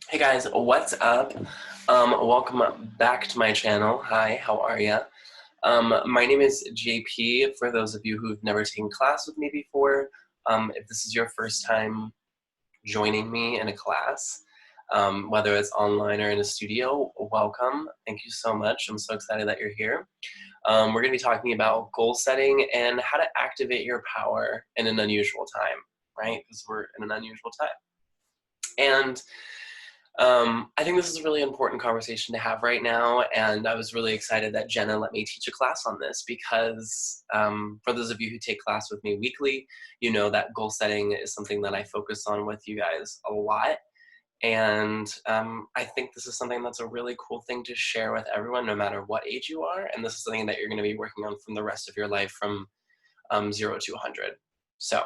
Hey guys, what's up? Welcome back to my channel. Hi, how are ya? My name is JP. For those of you who've never taken class with me before, if this is your first time joining me in a class, whether it's online or in a studio, welcome. Thank you so much. I'm so excited that you're here. We're going to be talking about goal setting and how to activate your power in an unusual time, right? Because we're in an unusual time. And I think this is a really important conversation to have right now, and I was really excited that Jenna let me teach a class on this because for those of you who take class with me weekly, you know that goal setting is something that I focus on with you guys a lot, and I think this is something that's a really cool thing to share with everyone, no matter what age you are, and this is something that you're going to be working on from the rest of your life from 0 to 100. So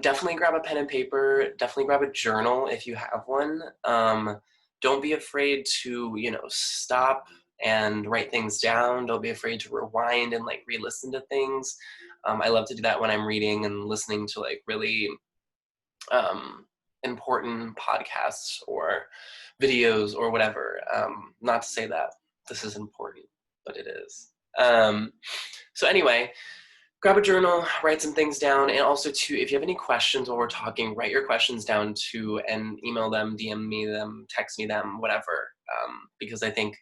definitely grab a pen and paper. Definitely grab a journal if you have one. Don't be afraid to, stop and write things down. Don't be afraid to rewind and like re-listen to things. I love to do that when I'm reading and listening to like really important podcasts or videos or whatever. Not to say that this is important, but it is. So anyway, grab a journal, write some things down, and also too, if you have any questions while we're talking, write your questions down too, and email them, DM me them, text me them, whatever. Because I think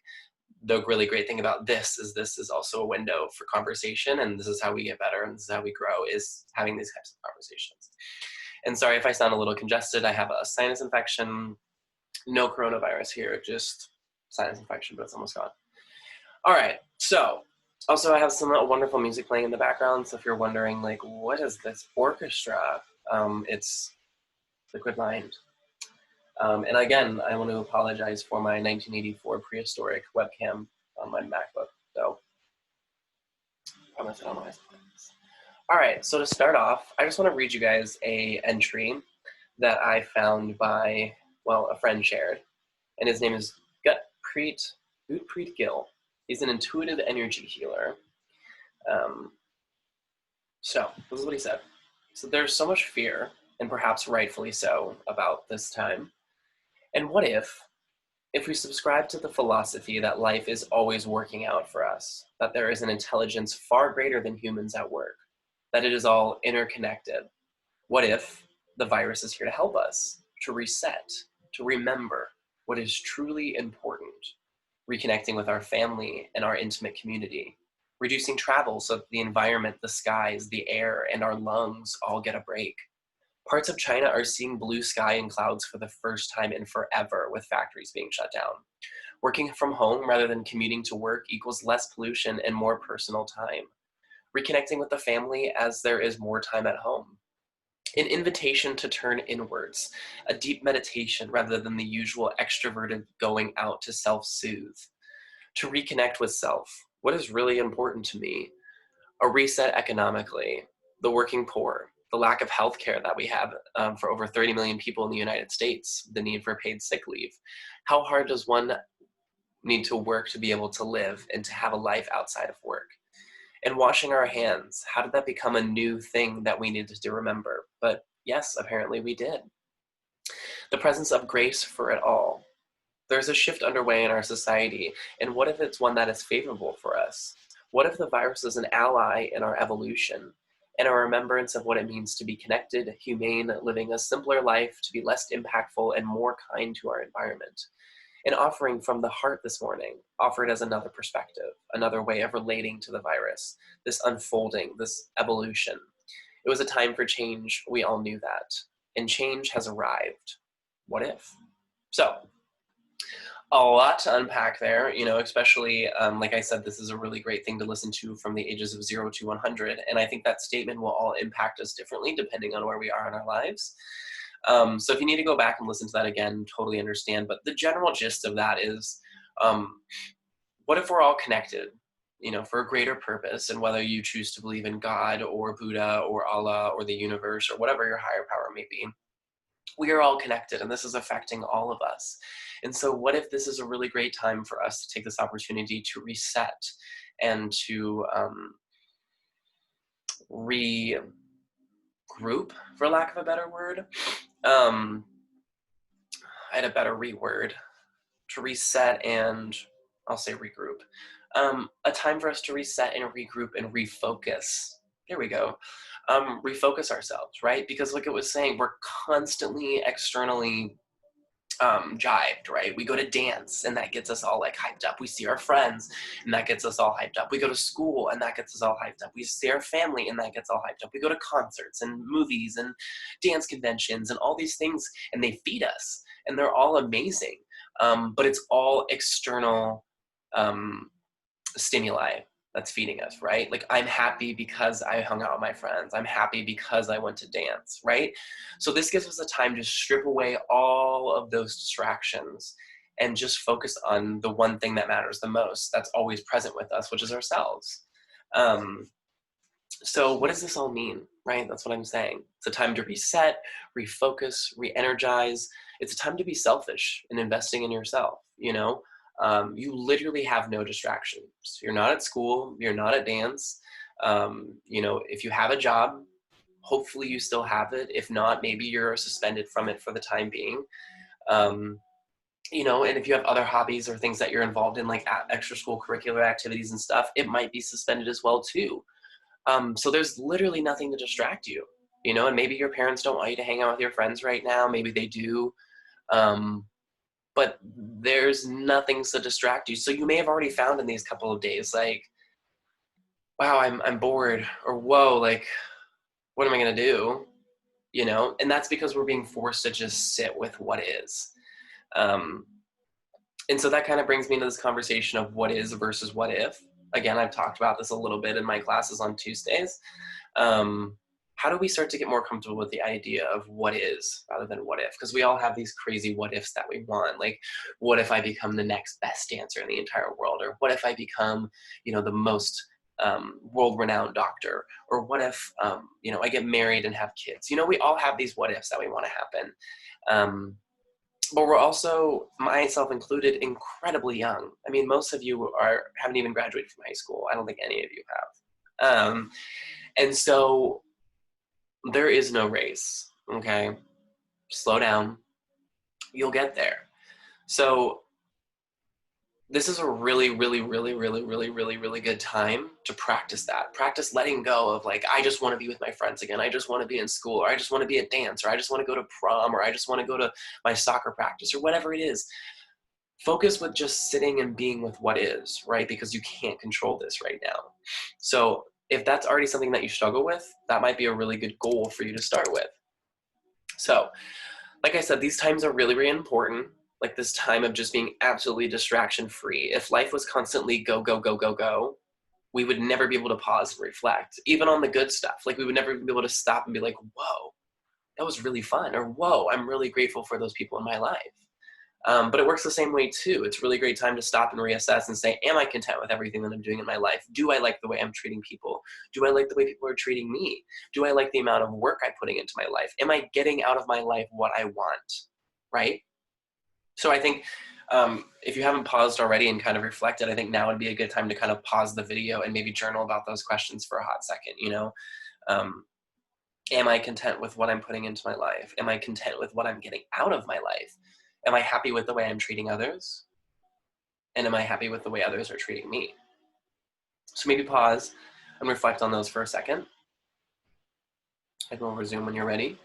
the really great thing about this is also a window for conversation, and this is how we get better, and this is how we grow, is having these types of conversations. And sorry if I sound a little congested. I have a sinus infection, no coronavirus here, just sinus infection, but it's almost gone. All right, so also I have some wonderful music playing in the background, so if you're wondering, like, what is this orchestra? It's Liquid Mind. And again, I want to apologize for my 1984 prehistoric webcam on my MacBook, so I promise I don't know why. All right, so to start off, I just want to read you guys a entry that I found by, well, a friend shared, and his name is Gutpreet Gill. He's an intuitive energy healer. So this is what he said. So there's so much fear, and perhaps rightfully so, about this time. And what if we subscribe to the philosophy that life is always working out for us, that there is an intelligence far greater than humans at work, that it is all interconnected? What if the virus is here to help us, to reset, to remember what is truly important, reconnecting with our family and our intimate community, reducing travel so that the environment, the skies, the air, and our lungs all get a break. Parts of China are seeing blue sky and clouds for the first time in forever with factories being shut down. Working from home rather than commuting to work equals less pollution and more personal time. Reconnecting with the family as there is more time at home. An invitation to turn inwards, a deep meditation rather than the usual extroverted going out to self-soothe. To reconnect with self, what is really important to me? A reset economically, the working poor, the lack of health care that we have for over 30 million people in the United States, the need for paid sick leave. How hard does one need to work to be able to live and to have a life outside of work? And washing our hands, how did that become a new thing that we needed to remember? But yes, apparently we did. The presence of grace for it all. There's a shift underway in our society, and what if it's one that is favorable for us? What if the virus is an ally in our evolution and a remembrance of what it means to be connected, humane, living a simpler life, to be less impactful and more kind to our environment? An offering from the heart this morning, offered as another perspective, another way of relating to the virus, this unfolding, this evolution. It was a time for change. We all knew that. And change has arrived. What if? So, a lot to unpack there, especially, like I said, this is a really great thing to listen to from the ages of 0 to 100. And I think that statement will all impact us differently depending on where we are in our lives. So if you need to go back and listen to that again, totally understand. But the general gist of that is, what if we're all connected, for a greater purpose? And whether you choose to believe in God or Buddha or Allah or the universe or whatever your higher power may be, we are all connected, and this is affecting all of us. And so what if this is a really great time for us to take this opportunity to reset and to regroup, for lack of a better word? I had a better reword, to reset and I'll say regroup. A time for us to reset and regroup and refocus. There we go. Refocus ourselves, right? Because like it was saying, we're constantly externally jived, right? We go to dance and that gets us all like hyped up. We see our friends and that gets us all hyped up. We go to school and that gets us all hyped up. We see our family and that gets all hyped up. We go to concerts and movies and dance conventions and all these things, and they feed us and they're all amazing. But it's all external stimuli that's feeding us, right? Like I'm happy because I hung out with my friends. I'm happy because I went to dance, right? So this gives us a time to strip away all of those distractions and just focus on the one thing that matters the most, that's always present with us, which is ourselves. So what does this all mean, right? That's what I'm saying. It's a time to reset, refocus, re-energize. It's a time to be selfish and investing in yourself, you know? You literally have no distractions. You're not at school, you're not at dance. You know, if you have a job, hopefully you still have it. If not, maybe you're suspended from it for the time being. You know, and if you have other hobbies or things that you're involved in, like extra school curricular activities and stuff, it might be suspended as well too. So there's literally nothing to distract you, you know, and maybe your parents don't want you to hang out with your friends right now. Maybe they do. But there's nothing to distract you. So you may have already found in these couple of days, like, wow, I'm bored, or whoa, like, what am I going to do? You know, and that's because we're being forced to just sit with what is. Um, and so that kind of brings me into this conversation of what is versus what if. Again, I've talked about this a little bit in my classes on Tuesdays. How do we start to get more comfortable with the idea of what is rather than what if? Because we all have these crazy what ifs that we want. Like, what if I become the next best dancer in the entire world? Or what if I become, you know, the most world-renowned doctor? Or what if, you know, I get married and have kids? You know, we all have these what ifs that we want to happen. But we're also, myself included, incredibly young. I mean, most of you haven't even graduated from high school. I don't think any of you have. And so there is no race, okay? Slow down. You'll get there. So this is a really, really, really, really, really, really, really good time to practice that. Practice letting go of like, I just want to be with my friends again. I just want to be in school, or I just want to be at dance, or I just want to go to prom, or I just want to go to my soccer practice, or whatever it is. Focus with just sitting and being with what is, right? Because you can't control this right now. So if that's already something that you struggle with, that might be a really good goal for you to start with. So, like I said, these times are really, really important. Like this time of just being absolutely distraction free. If life was constantly go, go, go, go, go, we would never be able to pause and reflect, even on the good stuff. Like we would never be able to stop and be like, whoa, that was really fun. Or whoa, I'm really grateful for those people in my life. But it works the same way too. It's a really great time to stop and reassess and say, am I content with everything that I'm doing in my life? Do I like the way I'm treating people? Do I like the way people are treating me? Do I like the amount of work I'm putting into my life? Am I getting out of my life what I want? Right? So I think if you haven't paused already and kind of reflected, I think now would be a good time to kind of pause the video and maybe journal about those questions for a hot second, you know? Am I content with what I'm putting into my life? Am I content with what I'm getting out of my life? Am I happy with the way I'm treating others? And am I happy with the way others are treating me? So maybe pause and reflect on those for a second. And we'll resume when you're ready.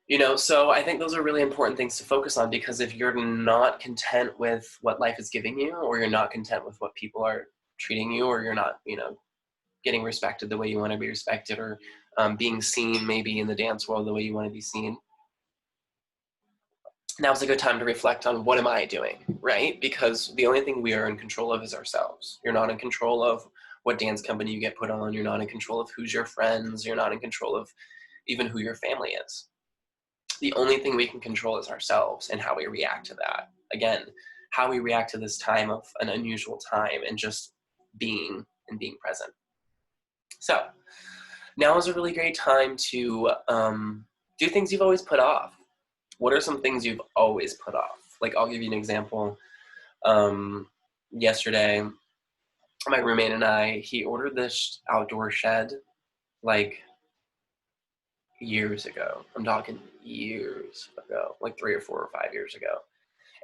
You know, so I think those are really important things to focus on, because if you're not content with what life is giving you, or you're not content with what people are treating you, or you're not, you know, getting respected the way you want to be respected, or being seen maybe in the dance world the way you want to be seen, now's a good time to reflect on what am I doing, right? Because the only thing we are in control of is ourselves. You're not in control of what dance company you get put on. You're not in control of who's your friends. You're not in control of even who your family is. The only thing we can control is ourselves and how we react to that. Again, how we react to this time of an unusual time and just being and being present. So now is a really great time to do things you've always put off. What are some things you've always put off? Like, I'll give you an example. Yesterday, my roommate and I, he ordered this outdoor shed, like, years ago. I'm talking years ago, like 3 or 4 or 5 years ago.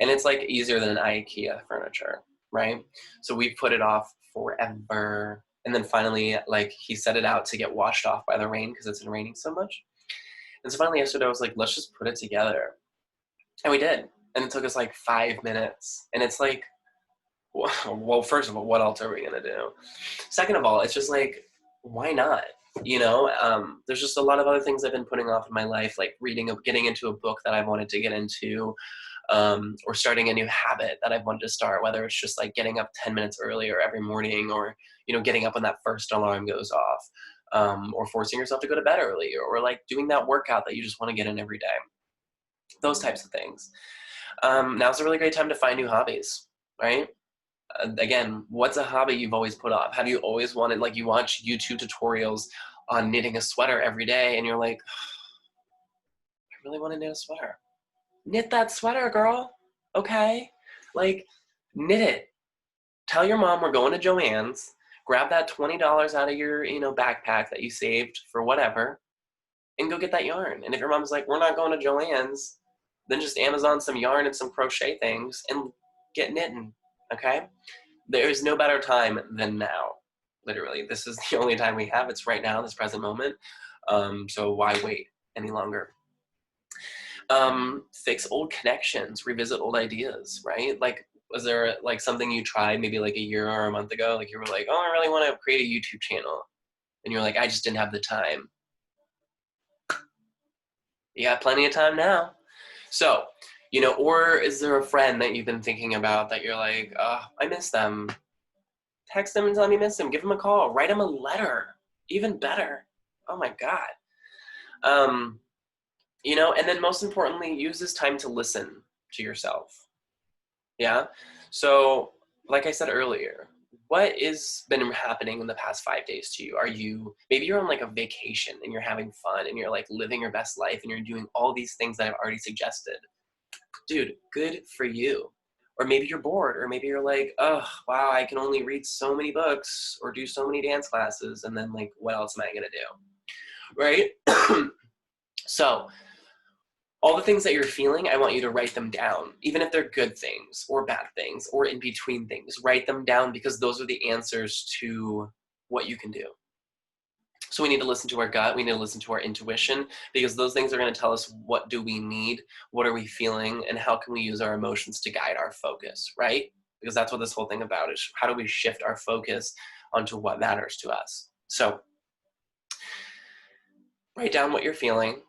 And it's like easier than an IKEA furniture, right? So we put it off forever. And then finally, like, he set it out to get washed off by the rain because it's been raining so much. And so finally yesterday I was like, let's just put it together. And we did. And it took us like 5 minutes. And it's like, well, first of all, what else are we going to do? Second of all, it's just like, why not? You know, there's just a lot of other things I've been putting off in my life, like getting into a book that I wanted to get into, or starting a new habit that I've wanted to start, whether it's just like getting up 10 minutes earlier every morning, or, you know, getting up when that first alarm goes off, or forcing yourself to go to bed early, or like doing that workout that you just want to get in every day. Those types of things. Now's a really great time to find new hobbies, right? Again, what's a hobby you've always put off? Have you always wanted, like, you watch YouTube tutorials on knitting a sweater every day and you're like, I really want to knit a sweater. Knit that sweater, girl. Okay? Like, knit it. Tell your mom we're going to Joann's. Grab that $20 out of your, you know, backpack that you saved for whatever, and go get that yarn. And if your mom's like, we're not going to Joann's, then just Amazon some yarn and some crochet things and get knitting. Okay? There is no better time than now. Literally, this is the only time we have. It's right now, this present moment. So why wait any longer? Fix old connections, revisit old ideas, right? Like, was there like something you tried maybe like a year or a month ago? Like you were like, oh, I really want to create a YouTube channel. And you're like, I just didn't have the time. You got plenty of time now. So, you know, or is there a friend that you've been thinking about that you're like, oh, I miss them? Text them and tell them you miss them. Give them a call. Write them a letter. Even better. Oh my God. You know, and then most importantly, use this time to listen to yourself. Yeah? So, like I said earlier, what has been happening in the past 5 days to you? Maybe you're on like a vacation and you're having fun and you're like living your best life and you're doing all these things that I've already suggested. Dude, good for you. Or maybe you're bored, or maybe you're like, oh, wow, I can only read so many books or do so many dance classes, and then like, what else am I gonna do, right? So, all the things that you're feeling, I want you to write them down, even if they're good things or bad things or in between things. Write them down because those are the answers to what you can do. So we need to listen to our gut. We need to listen to our intuition because those things are going to tell us what do we need, what are we feeling, and how can we use our emotions to guide our focus, right? Because that's what this whole thing about is. How do we shift our focus onto what matters to us? So write down what you're feeling.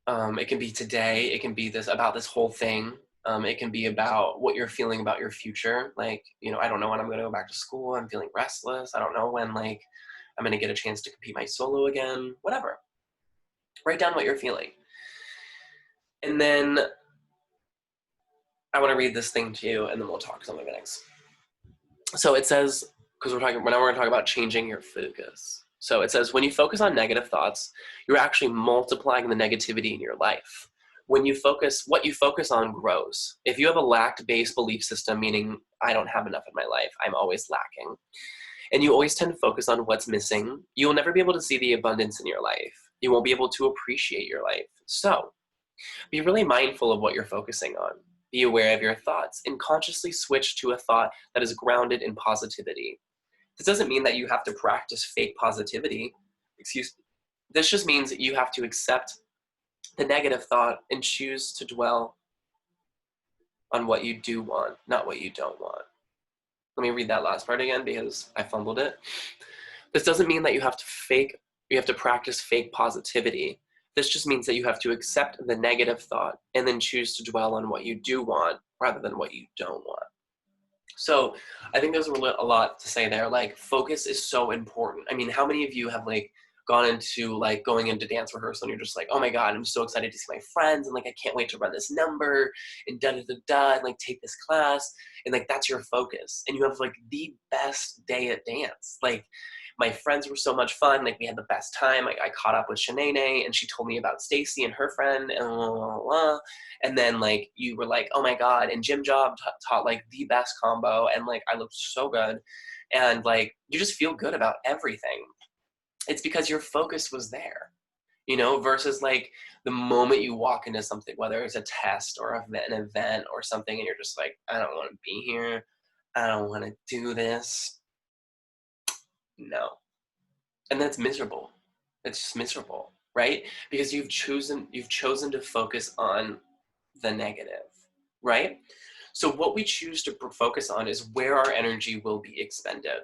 It can be today. It can be this about this whole thing. It can be about what you're feeling about your future. Like, you know, I don't know when I'm going to go back to school. I'm feeling restless. I don't know when, like, I'm going to get a chance to compete my solo again, whatever. Write down what you're feeling. And then I want to read this thing to you, and then we'll talk something next. So it says, because now we're going to talk about changing your focus. So it says, when you focus on negative thoughts, you're actually multiplying the negativity in your life. When you focus, what you focus on grows. If you have a lack-based belief system, meaning I don't have enough in my life, I'm always lacking, and you always tend to focus on what's missing, you will never be able to see the abundance in your life. You won't be able to appreciate your life. So be really mindful of what you're focusing on. Be aware of your thoughts and consciously switch to a thought that is grounded in positivity. This doesn't mean that you have to practice fake positivity. This just means that you have to accept the negative thought and choose to dwell on what you do want, not what you don't want. Let me read that last part again because I fumbled it. This doesn't mean that you have to practice fake positivity. This just means that you have to accept the negative thought and then choose to dwell on what you do want rather than what you don't want. So I think there's a lot to say there. Like, focus is so important. I mean, how many of you have like gone into like going into dance rehearsal and you're just like, oh my God, I'm so excited to see my friends and like I can't wait to run this number and da-da-da-da and like take this class, and like that's your focus and you have like the best day at dance. Like, my friends were so much fun. Like, we had the best time. Like, I caught up with Shanae and she told me about Stacy and her friend and blah, blah, blah. And then like you were like, oh my God, and Jim Job taught like the best combo, and like I looked so good, and like you just feel good about everything. It's because your focus was there. versus like the moment you walk into something, whether it's a test or an event or something, and you're just like, I don't want to be here. I don't want to do this. No. And that's miserable. It's just miserable, right? Because you've chosen to focus on the negative, right? So what we choose to focus on is where our energy will be expended.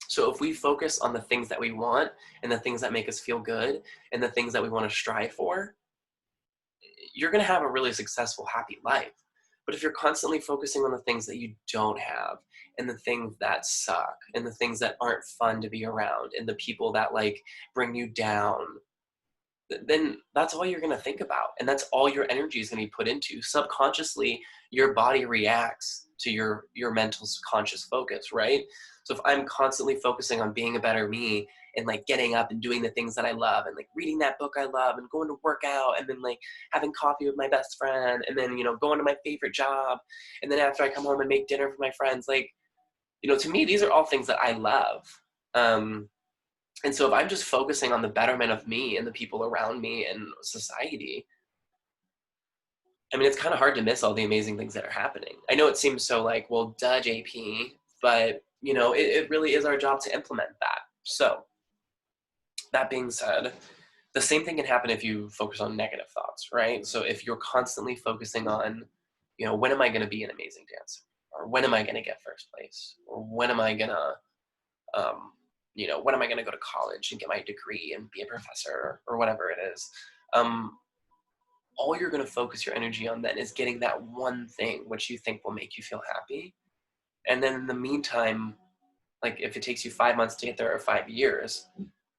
So if we focus on the things that we want and the things that make us feel good and the things that we want to strive for, you're going to have a really successful, happy life. But if you're constantly focusing on the things that you don't have and the things that suck and the things that aren't fun to be around and the people that like bring you down, then that's all you're going to think about. And that's all your energy is going to be put into. Subconsciously, your body reacts to your mental conscious focus, right? So if I'm constantly focusing on being a better me and like getting up and doing the things that I love and like reading that book I love and going to work out and then like having coffee with my best friend and then, going to my favorite job. And then after I come home and make dinner for my friends, like, to me, these are all things that I love. And so if I'm just focusing on the betterment of me and the people around me and society, I mean, it's kind of hard to miss all the amazing things that are happening. I know it seems so like, well, duh, JP, but, it really is our job to implement that. So that being said, the same thing can happen if you focus on negative thoughts, right? So if you're constantly focusing on, when am I going to be an amazing dancer? Or when am I going to get first place? Or when am I going to, when am I going to go to college and get my degree and be a professor or whatever it is? All you're going to focus your energy on then is getting that one thing which you think will make you feel happy. And then in the meantime, like if it takes you 5 months to get there or 5 years,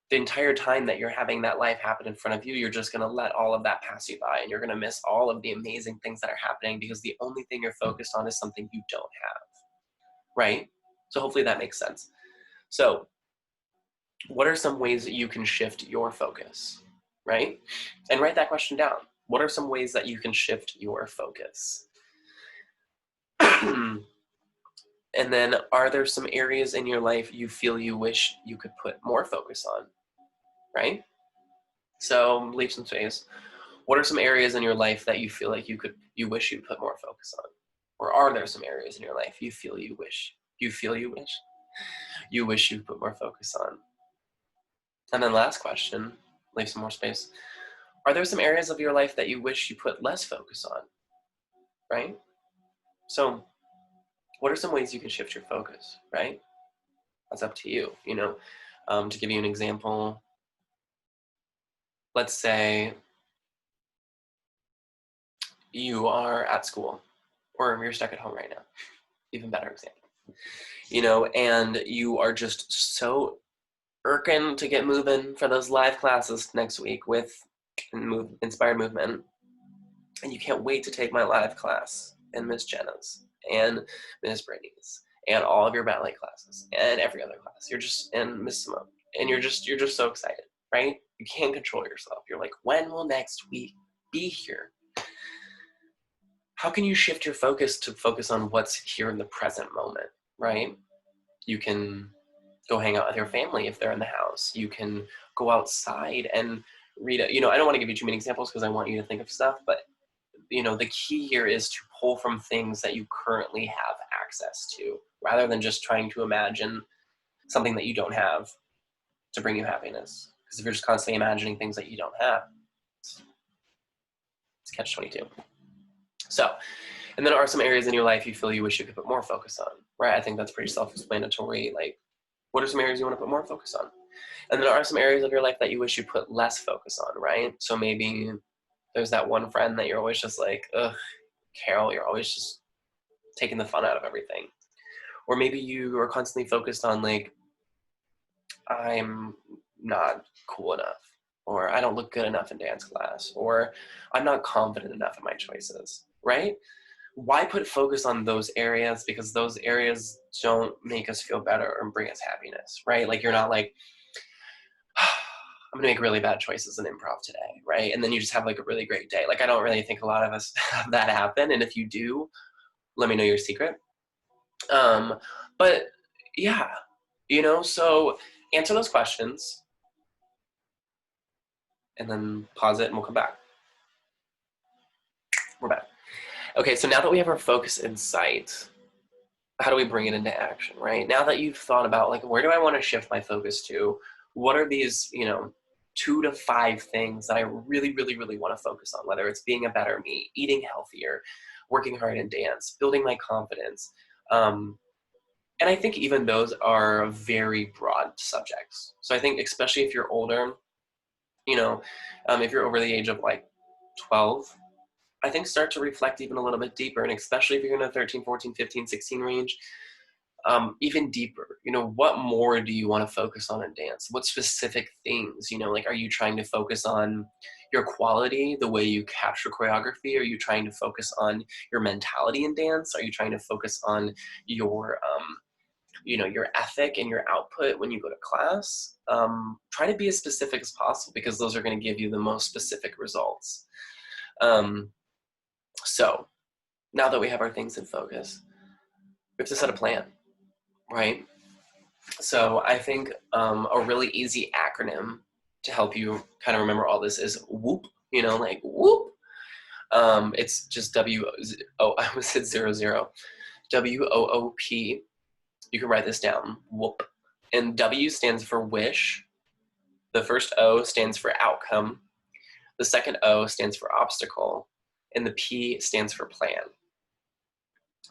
the entire time that you're having that life happen in front of you, you're just going to let all of that pass you by and you're going to miss all of the amazing things that are happening because the only thing you're focused on is something you don't have, right? So hopefully that makes sense. So what are some ways that you can shift your focus, right? And write that question down. What are some ways that you can shift your focus? And then are there some areas in your life you feel you wish you could put more focus on, right? So leave some space. What are some areas in your life that you feel like you wish you put more focus on? Or are there some areas in your life you wish you put more focus on? And then last question, leave some more space. Are there some areas of your life that you wish you put less focus on, right? So what are some ways you can shift your focus, right? That's up to you, to give you an example, let's say you are at school or you're stuck at home right now, even better example, and you are just so irking to get moving for those live classes next week with Inspired Movement, and you can't wait to take my live class and Miss Jenna's and Miss Brady's and all of your ballet classes and every other class. And Miss Simone, and you're just so excited, right? You can't control yourself. You're like, when will next week be here? How can you shift your focus to focus on what's here in the present moment, right? You can go hang out with your family if they're in the house. You can go outside and read it. I don't want to give you too many examples because I want you to think of stuff, but the key here is to pull from things that you currently have access to rather than just trying to imagine something that you don't have to bring you happiness. Because if you're just constantly imagining things that you don't have, it's catch-22. So, and then are some areas in your life you feel you wish you could put more focus on, right? I think that's pretty self-explanatory. Like, what are some areas you want to put more focus on? And there are some areas of your life that you wish you put less focus on, right? So maybe there's that one friend that you're always just like, ugh, Carol, you're always just taking the fun out of everything. Or maybe you are constantly focused on like, I'm not cool enough, or I don't look good enough in dance class, or I'm not confident enough in my choices, right? Why put focus on those areas? Because those areas don't make us feel better or bring us happiness, right? Like you're not like, I'm gonna make really bad choices in improv today, right? And then you just have like a really great day. Like I don't really think a lot of us have that happen. And if you do, let me know your secret. But yeah, so answer those questions. and then pause it and we'll come back. We're back. Okay, so now that we have our focus in sight, how do we bring it into action, right? Now that you've thought about, like, where do I want to shift my focus to? What are these, 2 to 5 things that I really, really, really want to focus on, whether it's being a better me, eating healthier, working hard in dance, building my confidence. And I think even those are very broad subjects. So I think especially if you're older, if you're over the age of like 12, I think start to reflect even a little bit deeper. And especially if you're in the 13, 14, 15, 16 range, even deeper, what more do you want to focus on in dance? What specific things, are you trying to focus on your quality, the way you capture choreography? Are you trying to focus on your mentality in dance? Are you trying to focus on your, your ethic and your output when you go to class? Try to be as specific as possible because those are going to give you the most specific results. So now that we have our things in focus, we have to set a plan, right? So I think a really easy acronym to help you kind of remember all this is WHOOP, like whoop. It's just I almost said 00. WOOP. You can write this down, WHOOP. And W stands for wish. The first O stands for outcome. The second O stands for obstacle. And the P stands for plan.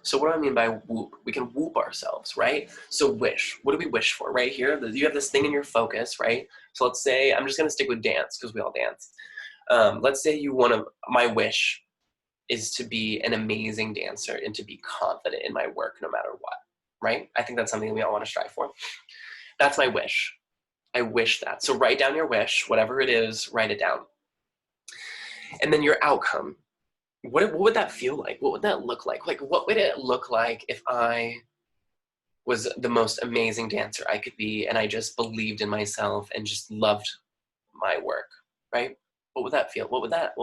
So what do I mean by whoop? We can whoop ourselves, right? So wish. What do we wish for? Right here, you have this thing in your focus, right? So let's say, I'm just going to stick with dance because we all dance. Let's say my wish is to be an amazing dancer and to be confident in my work no matter what, right? I think that's something we all want to strive for. That's my wish. I wish that. So write down your wish, whatever it is, write it down. And then your outcome. What would that feel like? What would that look like? Like, what would it look like if I was the most amazing dancer I could be and I just believed in myself and just loved my work, right? What would that feel? What would that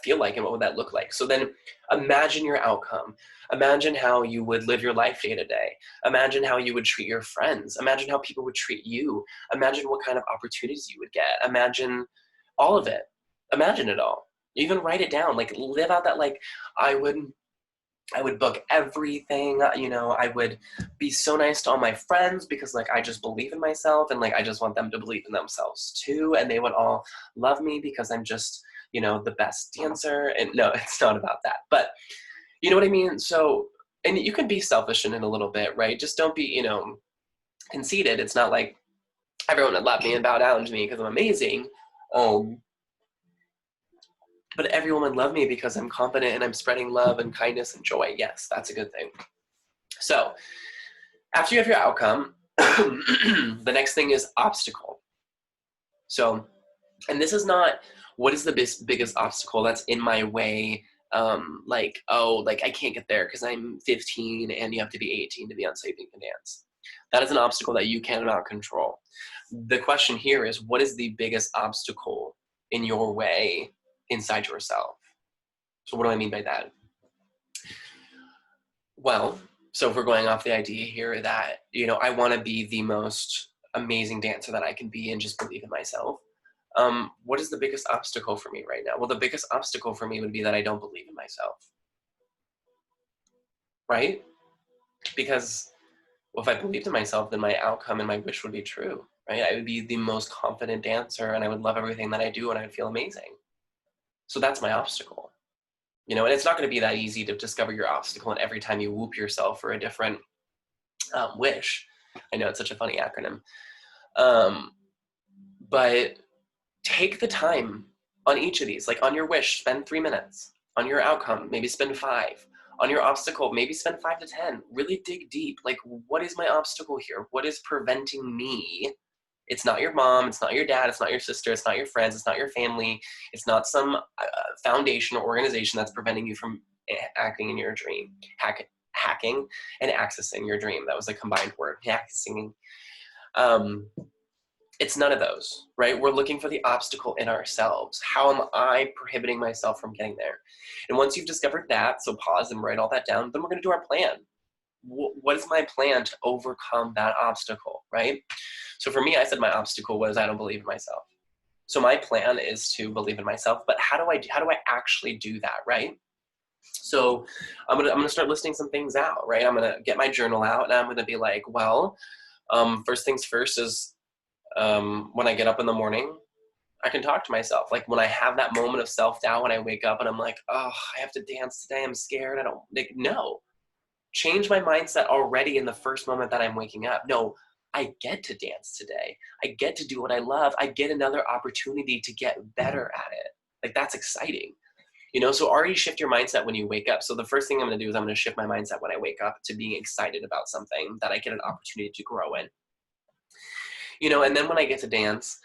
feel like and what would that look like? So then imagine your outcome. Imagine how you would live your life day to day. Imagine how you would treat your friends. Imagine how people would treat you. Imagine what kind of opportunities you would get. Imagine all of it. Imagine it all. Even write it down, like live out that, like, I would book everything, I would be so nice to all my friends because like I just believe in myself and like I just want them to believe in themselves too, and they would all love me because I'm just, the best dancer. And no, it's not about that, but you know what I mean? So, and you can be selfish in it a little bit, right? Just don't be, conceited. It's not like everyone would love me and bow down to me because I'm amazing. But everyone would love me because I'm confident and I'm spreading love and kindness and joy. Yes, that's a good thing. So after you have your outcome, the next thing is obstacle. So, and this is not what is the biggest obstacle that's in my way, I can't get there because I'm 15 and you have to be 18 to be on So You Think You Can Dance. That is an obstacle that you cannot control. The question here is, what is the biggest obstacle in your way inside yourself? So what do I mean by that? Well, so if we're going off the idea here that, I want to be the most amazing dancer that I can be and just believe in myself, what is the biggest obstacle for me right now? Well, the biggest obstacle for me would be that I don't believe in myself, right? Because if I believed in myself, then my outcome and my wish would be true, right? I would be the most confident dancer and I would love everything that I do and I would feel amazing. So that's my obstacle, and it's not going to be that easy to discover your obstacle and every time you whoop yourself for a different wish. I know it's such a funny acronym. But take the time on each of these. Like on your wish, spend 3 minutes. On your outcome, maybe spend 5. On your obstacle, maybe spend 5 to 10. Really dig deep. Like, what is my obstacle here? What is preventing me? It's not your mom, it's not your dad, it's not your sister, it's not your friends, it's not your family, it's not some foundation or organization that's preventing you from acting in your dream, hacking and accessing your dream. That was a combined word, accessing. It's none of those, right? We're looking for the obstacle in ourselves. How am I prohibiting myself from getting there? And once you've discovered that, so pause and write all that down, then we're going to do our plan. What is my plan to overcome that obstacle, right? So for me, I said my obstacle was I don't believe in myself. So my plan is to believe in myself, but how do I actually do that, right? So I'm gonna start listing some things out, right? I'm gonna get my journal out and I'm gonna be like, well, first things first is when I get up in the morning, I can talk to myself. Like when I have that moment of self-doubt when I wake up and I'm like, oh, I have to dance today. I'm scared. I don't like no. Change my mindset already in the first moment that I'm waking up. No, I get to dance today. I get to do what I love. I get another opportunity to get better at it. Like that's exciting. So already shift your mindset when you wake up. So the first thing I'm going to do is I'm going to shift my mindset when I wake up to being excited about something that I get an opportunity to grow in. And then when I get to dance,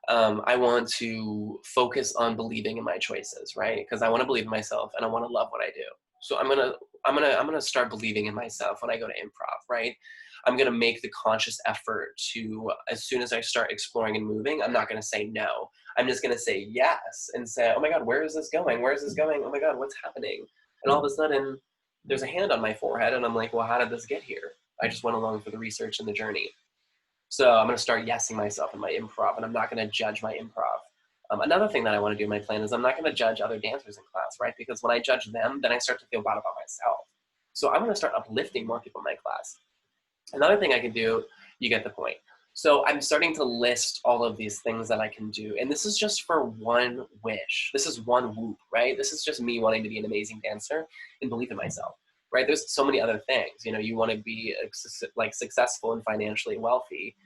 I want to focus on believing in my choices, right? Because I want to believe in myself and I want to love what I do. So I'm gonna start believing in myself when I go to improv, right? I'm gonna make the conscious effort to, as soon as I start exploring and moving, I'm not gonna say no. I'm just gonna say yes and say, oh my God, where is this going? Where is this going? Oh my God, what's happening? And all of a sudden, there's a hand on my forehead, and I'm like, well, how did this get here? I just went along for the research and the journey. So I'm going to start yesing myself in my improv, and I'm not going to judge my improv. Another thing that I want to do in my plan is I'm not going to judge other dancers in class, right? Because when I judge them, then I start to feel bad about myself. So I'm going to start uplifting more people in my class. Another thing I can do, you get the point. So I'm starting to list all of these things that I can do. And this is just for one wish. This is one whoop, right? This is just me wanting to be an amazing dancer and believe in myself, right? There's so many other things. You want to be like successful and financially wealthy,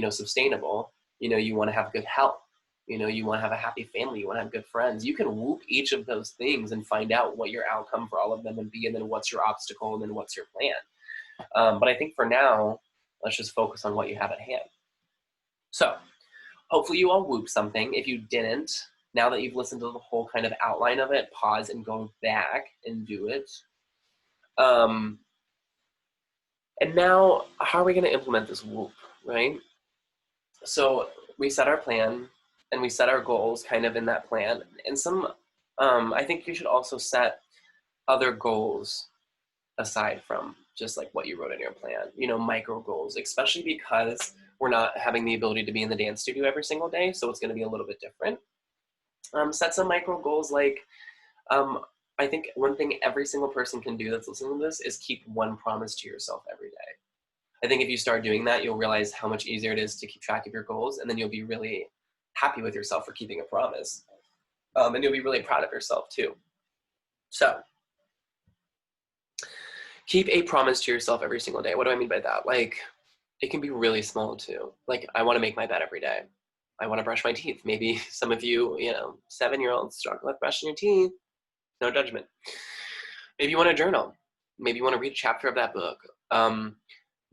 sustainable. You want to have good health. You want to have a happy family. You want to have good friends. You can whoop each of those things and find out what your outcome for all of them would be, and then what's your obstacle, and then what's your plan. But I think for now, let's just focus on what you have at hand. So hopefully you all whoop something. If you didn't, now that you've listened to the whole kind of outline of it, pause and go back and do it. And now, how are we going to implement this whoop, right? So we set our plan and we set our goals kind of in that plan. And I think you should also set other goals aside from just like what you wrote in your plan, micro goals, especially because we're not having the ability to be in the dance studio every single day. So it's going to be a little bit different. Set some micro goals. Like, I think one thing every single person can do that's listening to this is keep one promise to yourself every day. I think if you start doing that, you'll realize how much easier it is to keep track of your goals, and then you'll be really happy with yourself for keeping a promise. And you'll be really proud of yourself too. So keep a promise to yourself every single day. What do I mean by that? Like, it can be really small too. Like, I want to make my bed every day. I want to brush my teeth. Maybe some of you, 7-year-olds struggle with brushing your teeth. No judgment. Maybe you want to journal. Maybe you want to read a chapter of that book.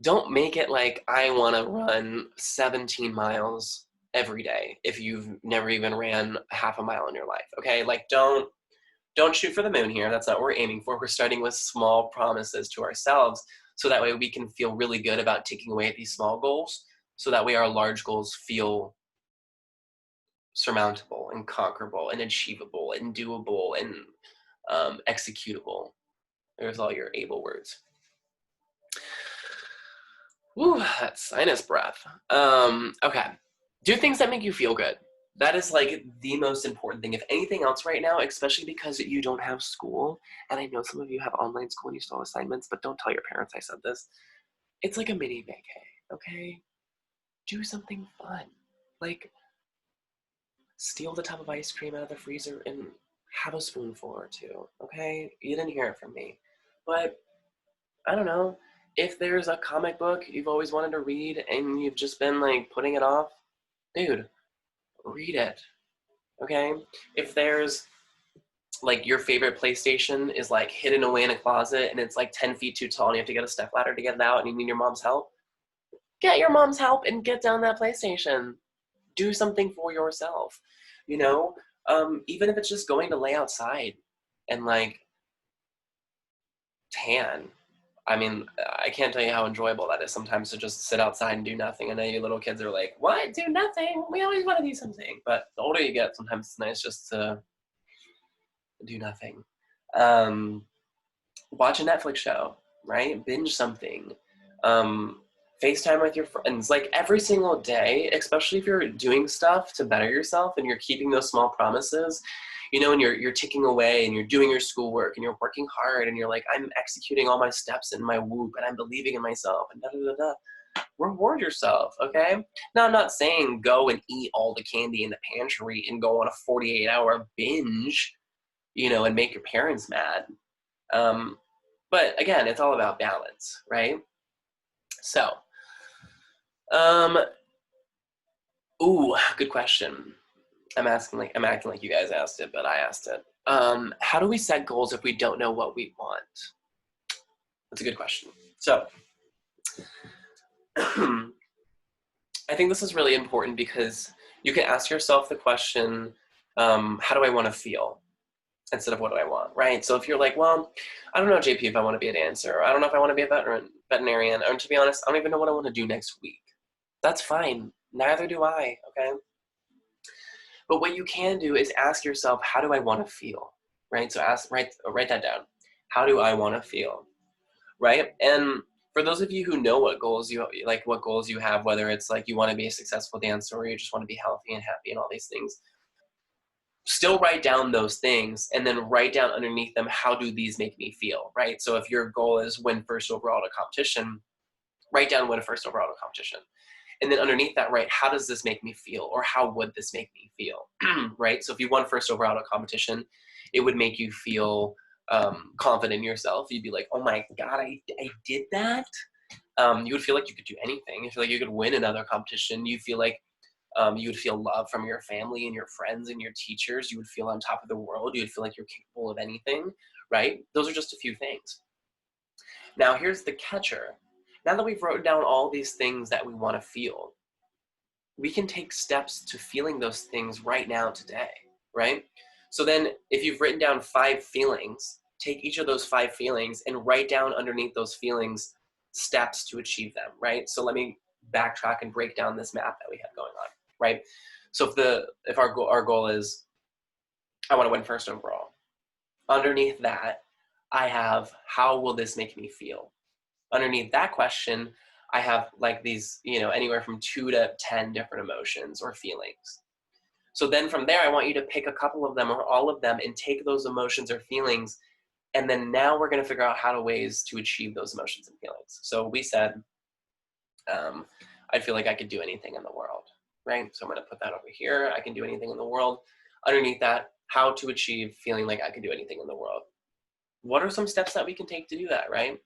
Don't make it like, I want to run 17 miles every day if you've never even ran half a mile in your life, okay? Like, don't shoot for the moon here. That's not what we're aiming for. We're starting with small promises to ourselves, so that way we can feel really good about taking away at these small goals, so that way our large goals feel surmountable and conquerable and achievable and doable and executable. There's all your able words. Woo, that sinus breath. Okay. Do things that make you feel good. That is like the most important thing. If anything else right now, especially because you don't have school, and I know some of you have online school and you still have assignments, but don't tell your parents I said this. It's like a mini vacay, okay? Do something fun. Like, steal the tub of ice cream out of the freezer and have a spoonful or two, okay? You didn't hear it from me. But, I don't know, if there's a comic book you've always wanted to read and you've just been like putting it off, dude, read it, okay? If there's like your favorite PlayStation is like hidden away in a closet and it's like 10 feet too tall and you have to get a stepladder to get it out and you need your mom's help, get your mom's help and get down that PlayStation. Do something for yourself, even if it's just going to lay outside and like tan. I mean, I can't tell you how enjoyable that is sometimes to just sit outside and do nothing. I know you little kids are like, what? Do nothing? We always want to do something. But the older you get, sometimes it's nice just to do nothing. Watch a Netflix show, right? Binge something. FaceTime with your friends, like every single day, especially if you're doing stuff to better yourself and you're keeping those small promises, you know, and you're ticking away and you're doing your schoolwork and you're working hard and you're like, I'm executing all my steps in my Whoop and I'm believing in myself and da da da da. Reward yourself, okay? Now, I'm not saying go and eat all the candy in the pantry and go on a 48-hour binge, you know, and make your parents mad. But again, it's all about balance, right? So, ooh, good question. I'm acting like you guys asked it, but I asked it. How do we set goals if we don't know what we want? That's a good question. So, I think this is really important because you can ask yourself the question, how do I want to feel? Instead of what do I want, right? So if you're like, well, I don't know, JP, if I want to be a dancer, or I don't know if I want to be a veterinarian, or to be honest, I don't even know what I want to do next week. That's fine. Neither do I, okay? But what you can do is ask yourself, how do I want to feel, right? So write that down. How do I want to feel, right? And for those of you who know what goals you have, whether it's like you want to be a successful dancer or you just want to be healthy and happy and all these things, still write down those things and then write down underneath them, how do these make me feel, right? So if your goal is win first overall at a competition, write down win first overall at a competition. And then underneath that, write, how does this make me feel? Or how would this make me feel, right? So if you won first overall at a competition, it would make you feel confident in yourself. You'd be like, oh my God, I did that? You would feel like you could do anything. You feel like you could win another competition. You feel like you would feel love from your family and your friends and your teachers. You would feel on top of the world. You would feel like you're capable of anything, right? Those are just a few things. Now, here's the catcher. Now that we've wrote down all these things that we want to feel, we can take steps to feeling those things right now today, right? So then if you've written down 5 feelings, take each of those 5 feelings and write down underneath those feelings steps to achieve them, right? So let me backtrack and break down this map that we had going on, right? So if our goal is, I want to win first overall, underneath that, I have, how will this make me feel? Underneath that question, I have like these, you know, anywhere from 2 to 10 different emotions or feelings. So then from there, I want you to pick a couple of them or all of them and take those emotions or feelings. And then now we're going to figure out ways to achieve those emotions and feelings. So we said, I feel like I could do anything in the world, right? So I'm going to put that over here. I can do anything in the world. Underneath that, how to achieve feeling like I can do anything in the world. What are some steps that we can take to do that, right?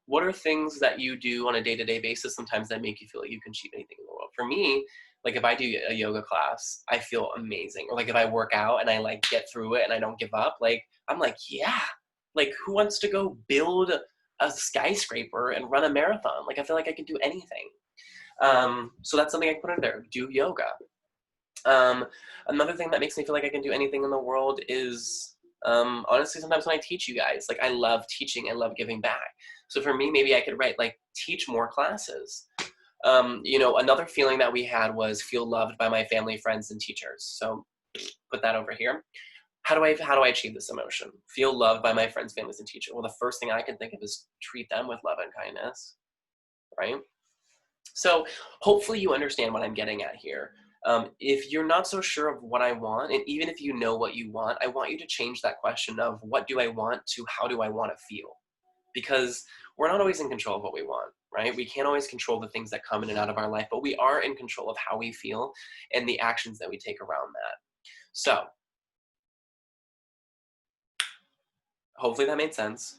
What are things that you do on a day-to-day basis sometimes that make you feel like you can achieve anything in the world? For me, like if I do a yoga class, I feel amazing. Or like if I work out and I like get through it and I don't give up, like I'm like, yeah, like who wants to go build a skyscraper and run a marathon? Like I feel like I can do anything. So that's something I can put in there. Do yoga. Another thing that makes me feel like I can do anything in the world is honestly, sometimes when I teach you guys, like I love teaching, I love giving back. So for me, maybe I could write like teach more classes. You know, another feeling that we had was feel loved by my family, friends, and teachers. So put that over here. How do I achieve this emotion? Feel loved by my friends, families, and teachers. Well, the first thing I can think of is treat them with love and kindness, right? So hopefully you understand what I'm getting at here. If you're not so sure of what I want, and even if you know what you want, I want you to change that question of what do I want to how do I want to feel? Because we're not always in control of what we want, right? We can't always control the things that come in and out of our life, but we are in control of how we feel and the actions that we take around that. So hopefully that made sense.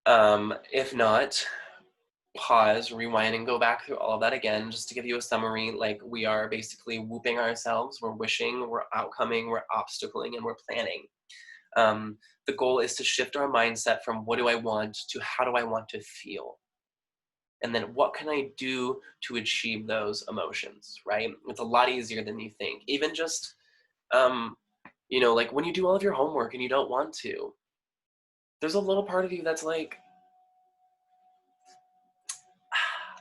If not, pause, rewind, and go back through all of that again, just to give you a summary. Like we are basically whooping ourselves, we're wishing, we're outcoming, we're obstacling, and we're planning. The goal is to shift our mindset from what do I want to how do I want to feel? And then what can I do to achieve those emotions, right? It's a lot easier than you think. Even just, you know, like when you do all of your homework and you don't want to, there's a little part of you that's like,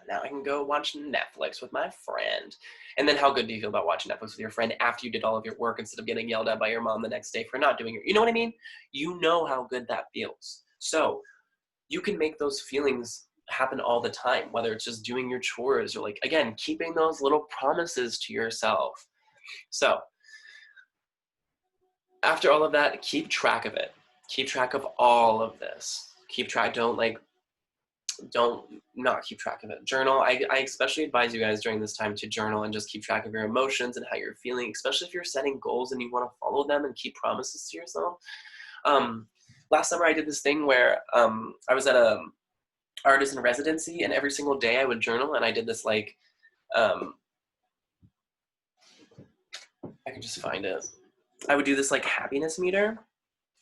now I can go watch Netflix with my friend. And then how good do you feel about watching Netflix with your friend after you did all of your work instead of getting yelled at by your mom the next day for not doing it? You know what I mean? You know how good that feels. So you can make those feelings happen all the time, whether it's just doing your chores or like, again, keeping those little promises to yourself. So after all of that, keep track of it. Keep track of all of this. Keep track. Don't not keep track of it. Journal. I especially advise you guys during this time to journal and just keep track of your emotions and how you're feeling, especially if you're setting goals and you want to follow them and keep promises to yourself. Last summer I did this thing where I was at a artist in residency, and every single day I would journal, and I did this like I can just find it. I would do this like happiness meter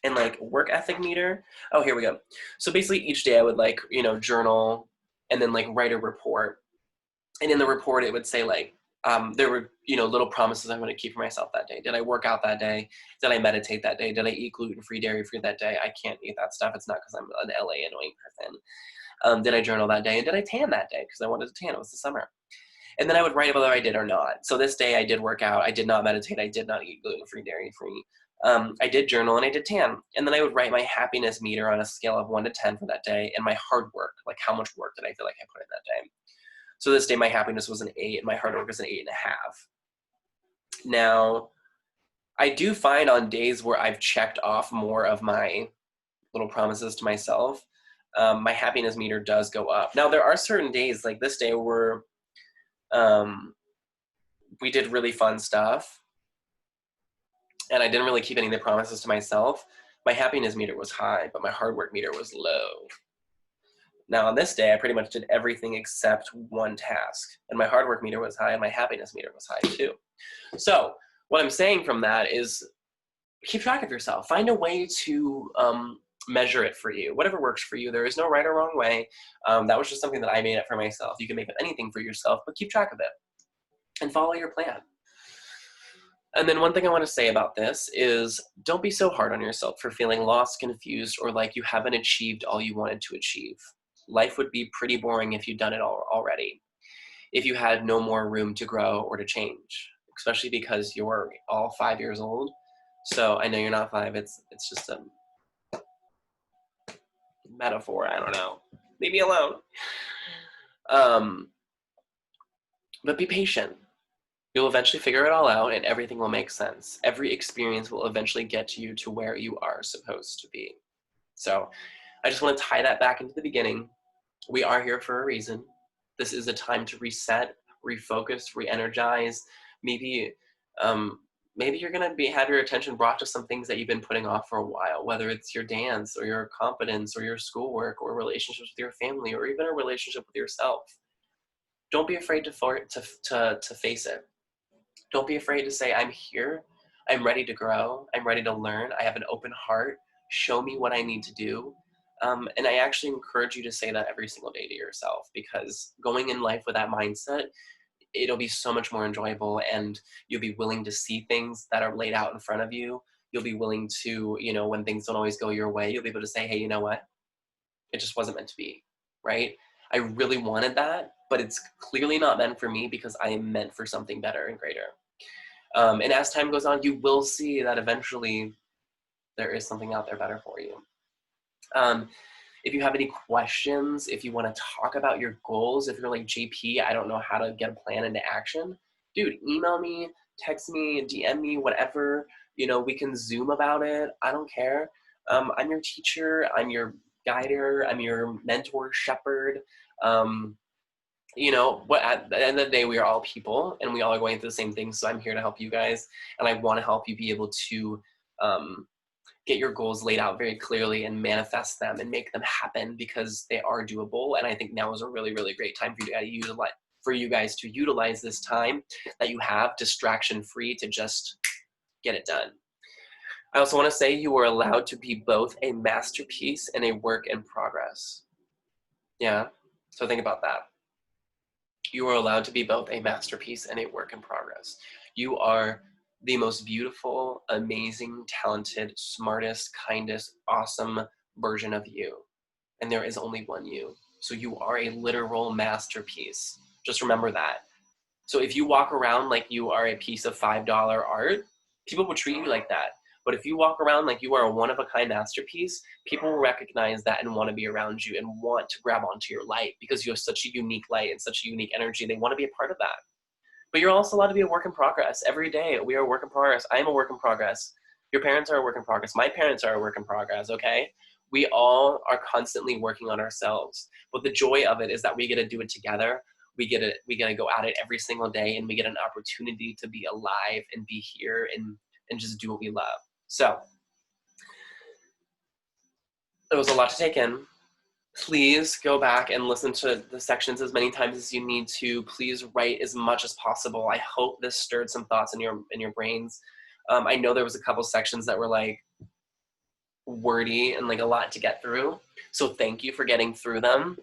and like work ethic meter. Oh, here we go. So basically each day I would like, journal and then like write a report. And in the report it would say like, there were, little promises I want to keep for myself that day. Did I work out that day? Did I meditate that day? Did I eat gluten-free, dairy-free that day? I can't eat that stuff. It's not because I'm an LA annoying person. Did I journal that day? And did I tan that day? Because I wanted to tan. It was the summer. And then I would write whether I did or not. So this day I did work out. I did not meditate. I did not eat gluten-free, dairy-free. I did journal and I did tan. And then I would write my happiness meter on a scale of 1 to 10 for that day, and my hard work, like how much work did I feel like I put in that day. So this day my happiness was an 8 and my hard work was an 8.5. Now, I do find on days where I've checked off more of my little promises to myself, my happiness meter does go up. Now, there are certain days like this day where we did really fun stuff and I didn't really keep any of the promises to myself. My happiness meter was high, but my hard work meter was low. Now on this day, I pretty much did everything except one task, and my hard work meter was high and my happiness meter was high too. So what I'm saying from that is keep track of yourself. Find a way to measure it for you, whatever works for you. There is no right or wrong way. That was just something that I made up for myself. You can make up anything for yourself, but keep track of it and follow your plan. And then one thing I want to say about this is don't be so hard on yourself for feeling lost, confused, or like you haven't achieved all you wanted to achieve. Life would be pretty boring if you'd done it all already, if you had no more room to grow or to change, especially because you're all 5 years old. So I know you're not 5. It's just a metaphor. I don't know. Leave me alone. But be patient. You'll eventually figure it all out and everything will make sense. Every experience will eventually get you to where you are supposed to be. So I just want to tie that back into the beginning. We are here for a reason. This is a time to reset, refocus, re-energize. Maybe you're going to have your attention brought to some things that you've been putting off for a while, whether it's your dance or your confidence or your schoolwork or relationships with your family or even a relationship with yourself. Don't be afraid to face it. Don't be afraid to say, I'm here. I'm ready to grow. I'm ready to learn. I have an open heart. Show me what I need to do. And I actually encourage you to say that every single day to yourself, because going in life with that mindset, it'll be so much more enjoyable, and you'll be willing to see things that are laid out in front of you. You'll be willing to, when things don't always go your way, you'll be able to say, hey, you know what? It just wasn't meant to be, right? I really wanted that, but it's clearly not meant for me because I am meant for something better and greater. And as time goes on, you will see that eventually there is something out there better for you. If you have any questions, if you want to talk about your goals, if you're like, JP, I don't know how to get a plan into action, dude, email me, text me, DM me, whatever. We can Zoom about it. I don't care. I'm your teacher. I'm your guider. I'm your mentor, shepherd. At the end of the day, we are all people and we all are going through the same things. So I'm here to help you guys, and I want to help you be able to get your goals laid out very clearly and manifest them and make them happen, because they are doable. And I think now is a really, really great time for you guys to utilize this time that you have distraction free to just get it done. I also want to say you are allowed to be both a masterpiece and a work in progress. Yeah. So think about that. You are allowed to be both a masterpiece and a work in progress. You are the most beautiful, amazing, talented, smartest, kindest, awesome version of you. And there is only one you. So you are a literal masterpiece. Just remember that. So if you walk around like you are a piece of $5 art, people will treat you like that. But if you walk around like you are a one-of-a-kind masterpiece, people will recognize that and want to be around you and want to grab onto your light because you have such a unique light and such a unique energy. They want to be a part of that. But you're also allowed to be a work in progress. Every day we are a work in progress. I am a work in progress. Your parents are a work in progress. My parents are a work in progress, okay? We all are constantly working on ourselves. But the joy of it is that we get to do it together. We get to go at it every single day, and we get an opportunity to be alive and be here and just do what we love. So it was a lot to take in. Please go back and listen to the sections as many times as you need to. Please write as much as possible. I hope this stirred some thoughts in your brains. I know there was a couple sections that were like wordy and like a lot to get through. So thank you for getting through them.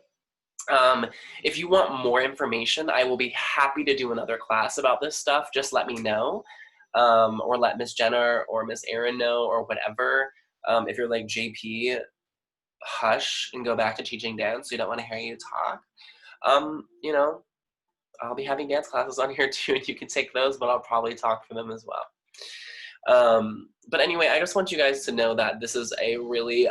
If you want more information, I will be happy to do another class about this stuff. Just let me know, or let Miss Jenna or Miss Erin know, or whatever. If you're like, JP, hush and go back to teaching dance, we don't want to hear you talk. You know, I'll be having dance classes on here too, and you can take those, but I'll probably talk for them as well. But anyway, I just want you guys to know that this is a really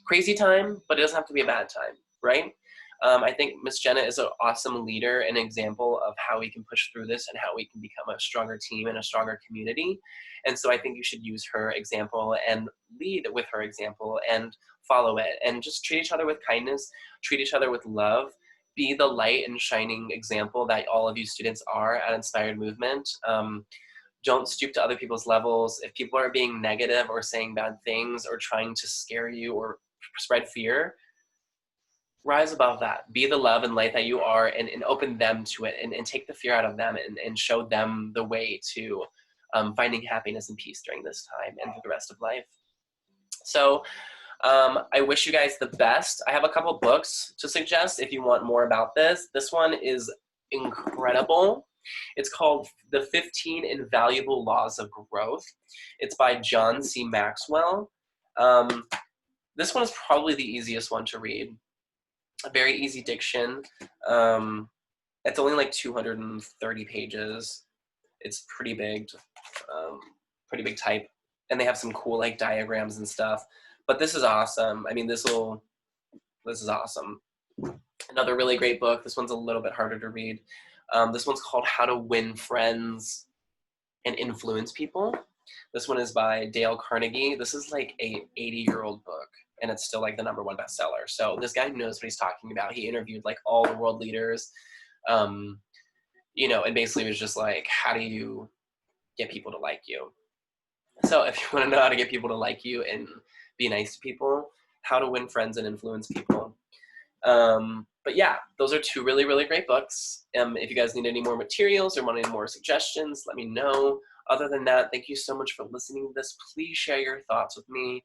crazy time, but it doesn't have to be a bad time, right? I think Miss Jenna is an awesome leader and example of how we can push through this and how we can become a stronger team and a stronger community. And so I think you should use her example and lead with her example and follow it and just treat each other with kindness, treat each other with love, be the light and shining example that all of you students are at Inspired Movement. Don't stoop to other people's levels. If people are being negative or saying bad things or trying to scare you or spread fear, rise above that. Be the love and light that you are, and open them to it, and take the fear out of them, and show them the way to finding happiness and peace during this time and for the rest of life. So I wish you guys the best. I have a couple books to suggest if you want more about this. This one is incredible. It's called The 15 Invaluable Laws of Growth. It's by John C. Maxwell. This one is probably the easiest one to read. A very easy diction. It's only like 230 pages. It's pretty big type. And they have some cool like diagrams and stuff. But this is awesome. I mean, this is awesome. Another really great book. This one's a little bit harder to read. This one's called How to Win Friends and Influence People. This one is by Dale Carnegie. This is like a 80-year-old book, and it's still like the #1 bestseller. So this guy knows what he's talking about. He interviewed like all the world leaders, you know, and basically was just like, how do you get people to like you? So if you want to know how to get people to like you and be nice to people, How to Win Friends and Influence People. But yeah, those are two really, really great books. If you guys need any more materials or want any more suggestions, let me know. Other than that, thank you so much for listening to this. Please share your thoughts with me.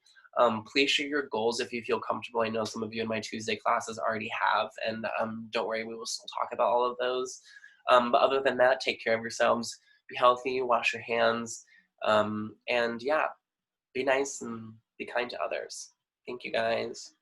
Please share your goals if you feel comfortable. I know some of you in my Tuesday classes already have, and don't worry, we will still talk about all of those. But other than that, take care of yourselves. Be healthy, wash your hands, and yeah, be nice and be kind to others. Thank you guys.